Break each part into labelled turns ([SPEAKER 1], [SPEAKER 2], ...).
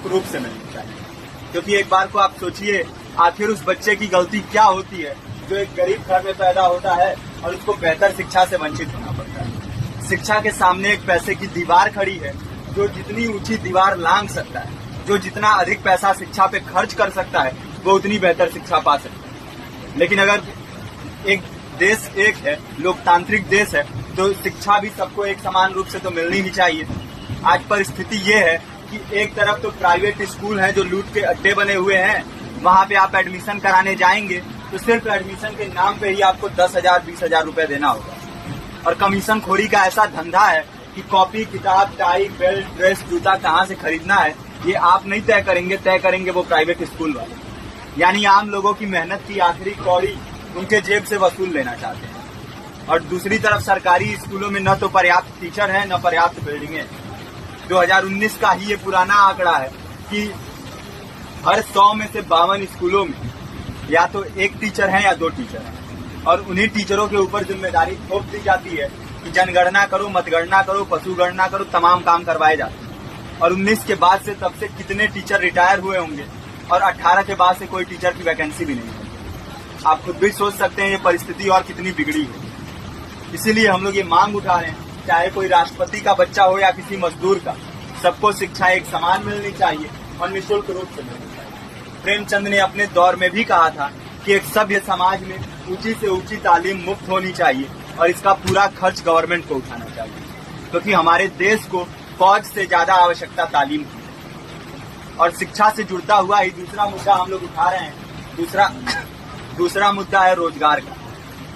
[SPEAKER 1] निःशुल्क रूप से मिलनी चाहिए। क्योंकि एक बार को आप सोचिए, आखिर उस बच्चे की गलती क्या होती है जो एक गरीब घर में पैदा होता है और उसको बेहतर शिक्षा से वंचित होना पड़ता है। शिक्षा के सामने एक पैसे की दीवार खड़ी है, जो जितनी ऊंची दीवार लांघ सकता है, जो जितना अधिक पैसा शिक्षा पे खर्च कर सकता है, वो उतनी बेहतर शिक्षा पा सकता है। लेकिन अगर एक देश एक है, लोकतांत्रिक देश है, तो शिक्षा भी सबको एक समान रूप से तो मिलनी ही चाहिए। आज परिस्थिति ये है कि एक तरफ तो प्राइवेट स्कूल हैं जो लूट के अड्डे बने हुए हैं, वहां पे आप एडमिशन कराने जाएंगे तो सिर्फ एडमिशन के नाम पे ही आपको 10,000 20,000 रुपए देना होगा। और कमीशन खोरी का ऐसा धंधा है कि कॉपी, किताब, टाई, बेल्ट, ड्रेस, जूता कहाँ से खरीदना है ये आप नहीं तय करेंगे वो प्राइवेट स्कूल वाले। यानी आम लोगों की मेहनत की आखिरी कौड़ी उनके जेब से वसूल लेना चाहते हैं। और दूसरी तरफ सरकारी स्कूलों में न तो पर्याप्त टीचर है, न पर्याप्त बिल्डिंगें। 2019 का ही ये पुराना आंकड़ा है कि हर 100 में से 52 स्कूलों में या तो एक टीचर है या 2 टीचर हैं। और उन्हीं टीचरों के ऊपर जिम्मेदारी थोप दी जाती है कि जनगणना करो, मतगणना करो, पशुगणना करो, तमाम काम करवाए जाते हैं। और 19 के बाद से तब से कितने टीचर रिटायर हुए होंगे और 18 के बाद से कोई टीचर की वैकेंसी भी नहीं है। आप खुद भी सोच सकते हैं ये परिस्थिति और कितनी बिगड़ी है। इसीलिए हम लोग ये मांग उठा रहे हैं, चाहे कोई राष्ट्रपति का बच्चा हो या किसी मजदूर का, सबको शिक्षा एक समान मिलनी चाहिए और निःशुल्क रूप से मिलनी चाहिए। प्रेमचंद ने अपने दौर में भी कहा था कि एक सभ्य समाज में ऊंची से ऊंची तालीम मुफ्त होनी चाहिए और इसका पूरा खर्च गवर्नमेंट को उठाना चाहिए, क्योंकि हमारे देश को फौज से ज्यादा आवश्यकता तालीम की है। और शिक्षा से जुड़ता हुआ ही दूसरा मुद्दा हम लोग उठा रहे हैं। दूसरा मुद्दा है रोजगार का।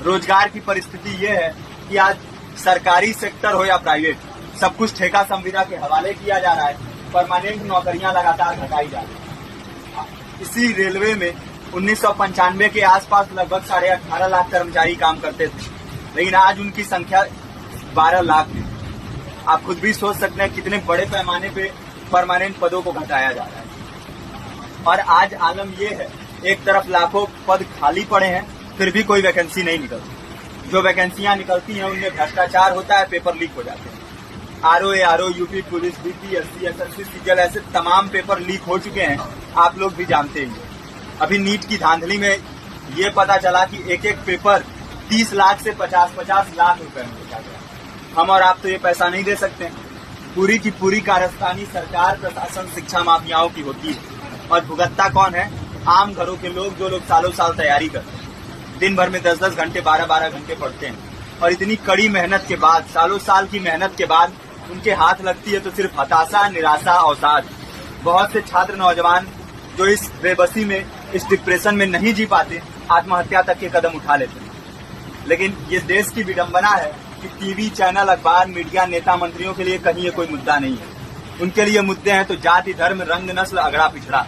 [SPEAKER 1] रोजगार की परिस्थिति ये है कि आज सरकारी सेक्टर हो या प्राइवेट, सब कुछ ठेका संविदा के हवाले किया जा रहा है। परमानेंट नौकरियां लगातार घटाई जा रही है। इसी रेलवे में 1995 के आसपास लगभग 18.5 लाख कर्मचारी काम करते थे, लेकिन आज उनकी संख्या 12 लाख है। आप खुद भी सोच सकते हैं कितने बड़े पैमाने पे परमानेंट पदों को घटाया जा रहा है। और आज आलम ये है, एक तरफ लाखों पद खाली पड़े हैं, फिर भी कोई वैकेंसी नहीं निकलती। जो वैकेंसियां निकलती हैं उनमें भ्रष्टाचार होता है, पेपर लीक हो जाते हैं। RO, UP police, BPSC, SSC, CGL, ऐसे तमाम पेपर लीक हो चुके हैं, आप लोग भी जानते ही। अभी नीट की धांधली में ये पता चला कि एक एक पेपर 30 लाख से 50-50 लाख रुपए में बेचा गया। हम और आप तो ये पैसा नहीं दे सकते। पूरी की पूरी कारस्तानी सरकार, प्रशासन, शिक्षा माफियाओं की होती है। और भुगतता कौन है? आम घरों के लोग, जो लोग सालों साल तैयारी करते हैं, दिन भर में 10-10 घंटे, 12-12 घंटे पढ़ते हैं। और इतनी कड़ी मेहनत के बाद, सालों साल की मेहनत के बाद उनके हाथ लगती है तो सिर्फ हताशा, निराशा, अवसाद। बहुत से छात्र नौजवान जो इस बेबसी में, इस डिप्रेशन में नहीं जी पाते, आत्महत्या तक के कदम उठा लेते हैं। लेकिन ये देश की विडंबना है कि टीवी चैनल, अखबार, मीडिया, नेता, मंत्रियों के लिए कहीं ये कोई मुद्दा नहीं है। उनके लिए मुद्दे हैं तो जाति, धर्म, रंग, नस्ल, अगड़ा पिछड़ा।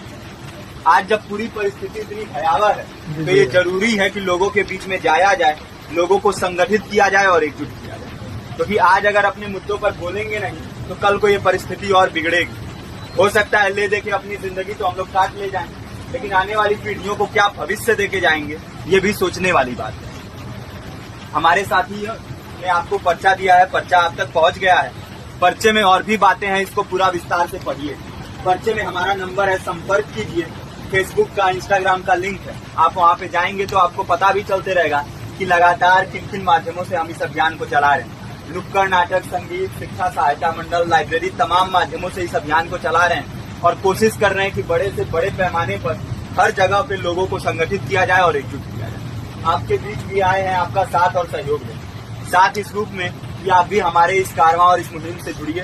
[SPEAKER 1] आज जब पूरी परिस्थिति इतनी भयावह है तो ये जरूरी है कि लोगों के बीच में जाया जाए, लोगों को संगठित किया जाए और एकजुट किया जाए। क्योंकि आज अगर अपने मुद्दों पर बोलेंगे नहीं तो कल को ये परिस्थिति और बिगड़ेगी। हो सकता है ले देके अपनी जिंदगी तो हम लोग काट ले जाएं, लेकिन आने वाली पीढ़ियों को क्या भविष्य देके जाएंगे, ये भी सोचने वाली बात है। हमारे साथी ने आपको पर्चा दिया है, पर्चा आप तक पहुंच गया है। पर्चे में और भी बातें हैं, इसको पूरा विस्तार से पढ़िए। पर्चे में हमारा नंबर है, संपर्क कीजिए। फेसबुक का, इंस्टाग्राम का लिंक है, आप वहाँ पे जाएंगे तो आपको पता भी चलते रहेगा कि लगातार किन किन माध्यमों से हम इस अभियान को चला रहे हैं। नुक्कड़ नाटक, संगीत, शिक्षा सहायता मंडल, लाइब्रेरी, तमाम माध्यमों से इस अभियान को चला रहे हैं और कोशिश कर रहे हैं कि बड़े से बड़े पैमाने पर हर जगह पे लोगों को संगठित किया जाए और एकजुट किया जाए। आपके बीच भी आए हैं, आपका साथ और सहयोग दें। साथ इस रूप में कि आप भी हमारे इस कारवां और इस मुहिम से जुड़िए।